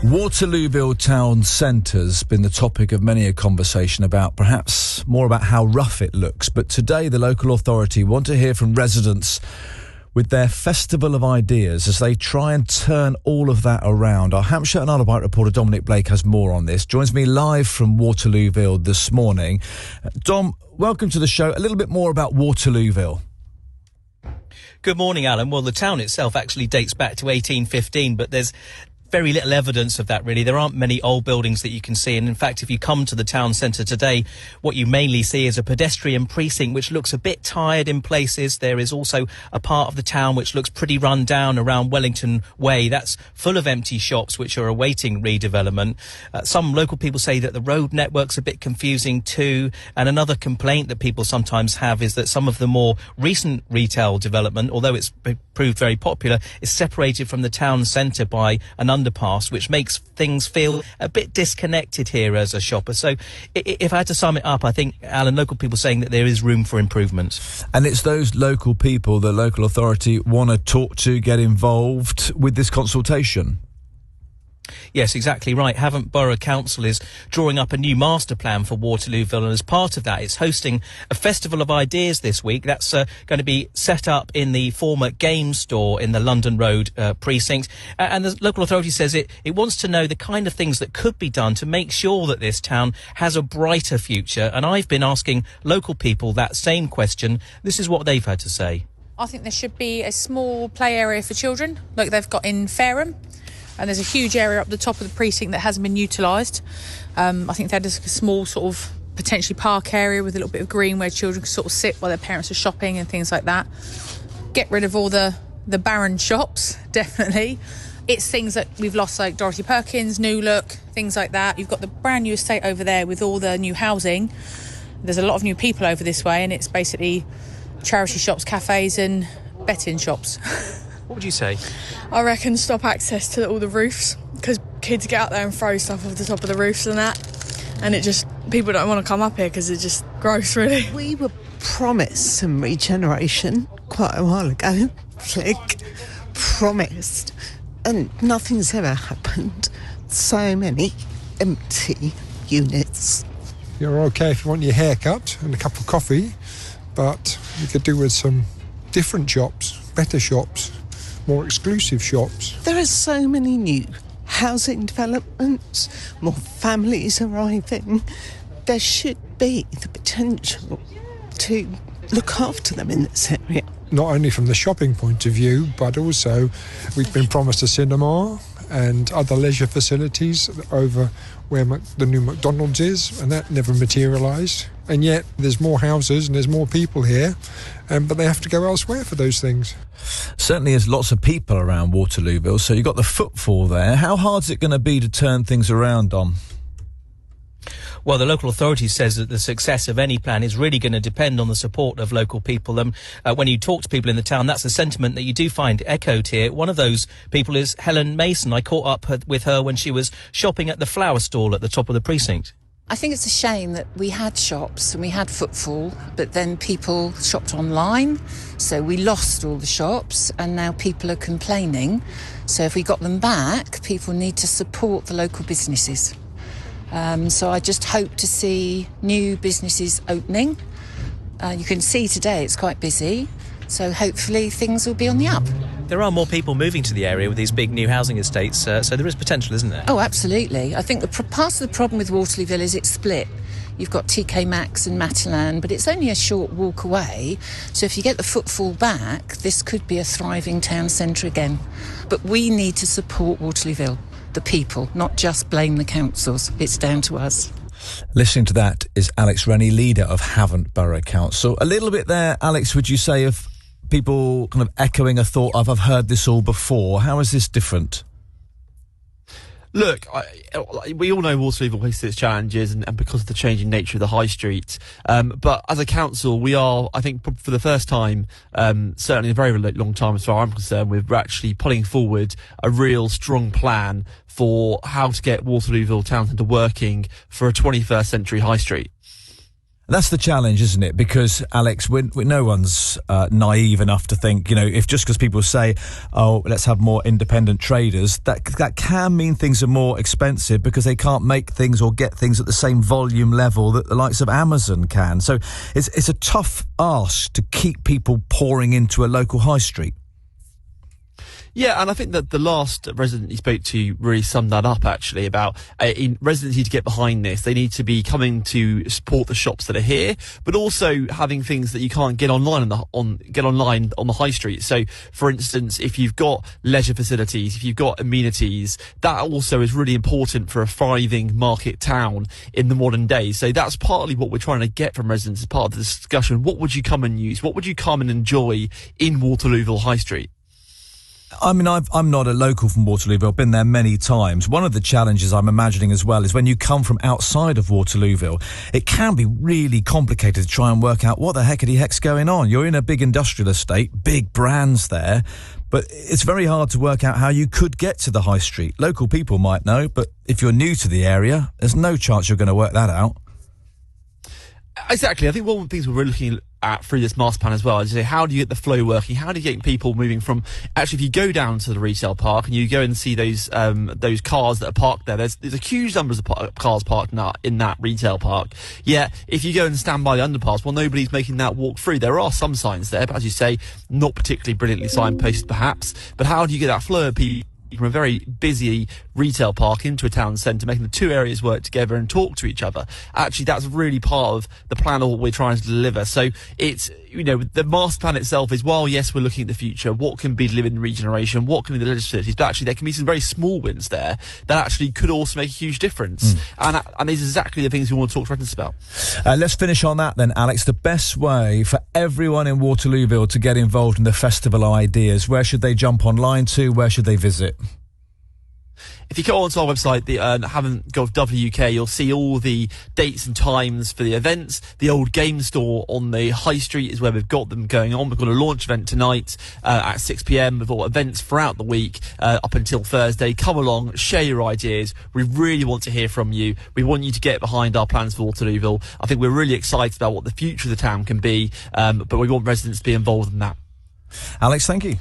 Waterlooville town centre's been the topic of many a conversation about, perhaps more about how rough it looks. But today the local authority want to hear from residents with their festival of ideas as they try and turn all of that around. Our Hampshire and Isle of Wight reporter Dominic Blake has more on this. Joins me live from Waterlooville this morning. Dom, welcome to the show. A little bit more about Waterlooville. Good morning, Alan. Well, the town itself actually dates back to 1815, but there's very little evidence of that, really. There aren't many old buildings that you can see, and in fact, if you come to the town centre today, what you mainly see is a pedestrian precinct which looks a bit tired in places. There is also a part of the town which looks pretty run down around Wellington Way. That's full of empty shops which are awaiting redevelopment. Some local people say that the road network's a bit confusing too, and another complaint that people sometimes have is that some of the more recent retail development, although it's proved very popular, is separated from the town centre by an underpass, which makes things feel a bit disconnected here as a shopper. So if I had to sum it up, I think, Alan, local people saying that there is room for improvement. And it's those local people the local authority want to talk to, get involved with this consultation. Yes, exactly right. Havant Borough Council is drawing up a new master plan for Waterlooville, and as part of that, it's hosting a festival of ideas this week. That's going to be set up in the former game store in the London Road precinct. And the local authority says it wants to know the kind of things that could be done to make sure that this town has a brighter future. And I've been asking local people that same question. This is what they've had to say. I think there should be a small play area for children, like they've got in Fareham. And there's a huge area up the top of the precinct that hasn't been utilised. I think they had a small sort of potentially park area with a little bit of green where children could sort of sit while their parents are shopping and things like that. Get rid of all the barren shops, definitely. It's things that we've lost, like Dorothy Perkins, New Look, things like that. You've got the brand new estate over there with all the new housing. There's a lot of new people over this way, and it's basically charity shops, cafes and betting shops. What would you say? I reckon stop access to all the roofs, because kids get out there and throw stuff off the top of the roofs and that, and it just, people don't want to come up here because it's just gross, really. We were promised some regeneration quite a while ago, promised, and nothing's ever happened. So many empty units. You're okay if you want your hair cut and a cup of coffee, but you could do with some different shops, better shops, more exclusive shops. There are so many new housing developments, more families arriving. There should be the potential to look after them in this area. Not only from the shopping point of view, but also we've been promised a cinema and other leisure facilities over where the new McDonald's is, and that never materialised. And yet there's more houses and there's more people here, but they have to go elsewhere for those things. Certainly there's lots of people around Waterlooville, so you've got the footfall there. How hard is it going to be to turn things around, Dom? Well, the local authority says that the success of any plan is really going to depend on the support of local people. When you talk to people in the town, that's a sentiment that you do find echoed here. One of those people is Helen Mason. I caught up with her when she was shopping at the flower stall at the top of the precinct. I think it's a shame that we had shops and we had footfall, but then people shopped online, so we lost all the shops, and now people are complaining. So if we got them back, people need to support the local businesses. So I just hope to see new businesses opening. You can see today it's quite busy, so hopefully things will be on the up. There are more people moving to the area with these big new housing estates, so there is potential, isn't there? Oh, absolutely. I think part of the problem with Waterlooville is it's split. You've got TK Maxx and Matalan, but it's only a short walk away. So if you get the footfall back, this could be a thriving town centre again. But we need to support Waterlooville, the people, not just blame the councils. It's down to us. Listening to that is Alex Rennie, leader of Havant Borough Council. A little bit there, Alex, would you say, of people kind of echoing a thought of, I've heard this all before. How is this different? Look, we all know Waterlooville faces its challenges and because of the changing nature of the high street. But as a council, we are, I think, for the first time, certainly in a very long time as far as I'm concerned, we're actually pulling forward a real strong plan for how to get Waterlooville Town Centre working for a 21st century high street. That's the challenge, isn't it? Because, Alex, no one's naive enough to think, if just because people say, oh, let's have more independent traders, that can mean things are more expensive because they can't make things or get things at the same volume level that the likes of Amazon can. So it's a tough ask to keep people pouring into a local high street. Yeah, and I think that the last resident you spoke to really summed that up, actually, about residents need to get behind this. They need to be coming to support the shops that are here, but also having things that you can't get online on the high street. So, for instance, if you've got leisure facilities, if you've got amenities, that also is really important for a thriving market town in the modern day. So that's partly what we're trying to get from residents as part of the discussion. What would you come and use? What would you come and enjoy in Waterlooville High Street? I mean, I'm not a local from Waterlooville. I've been there many times. One of the challenges I'm imagining as well is when you come from outside of Waterlooville, it can be really complicated to try and work out what the heck's going on. You're in a big industrial estate, big brands there, but it's very hard to work out how you could get to the high street. Local people might know, but if you're new to the area, there's no chance you're going to work that out. Exactly. I think one of the things we're looking at through this master plan as well is how do you get the flow working? How do you get people moving from... Actually, if you go down to the retail park and you go and see those cars that are parked there, there's a huge number of cars parked in that retail park. Yet, if you go and stand by the underpass, well, nobody's making that walk through. There are some signs there, but as you say, not particularly brilliantly signposted perhaps. But how do you get that flow of people from a very busy retail park into a town centre, making the two areas work together and talk to each other? Actually, that's really part of the plan of what we're trying to deliver. So it's, the master plan itself is, while yes, we're looking at the future, what can be delivered in regeneration, what can be the leisure facilities, but actually there can be some very small wins there that actually could also make a huge difference. And these are exactly the things we want to talk to residents about. Let's finish on that then, Alex. The best way for everyone in Waterlooville to get involved in the festival ideas, where should they jump online to? Where should they visit? If you go onto our website, the Havant.gov.uk, you'll see all the dates and times for the events. The old game store on the high street is where we've got them going on. We've got a launch event tonight at 6 p.m. We've got events throughout the week up until Thursday. Come along, share your ideas. We really want to hear from you. We want you to get behind our plans for Waterlooville. I think we're really excited about what the future of the town can be, but we want residents to be involved in that. Alex, thank you.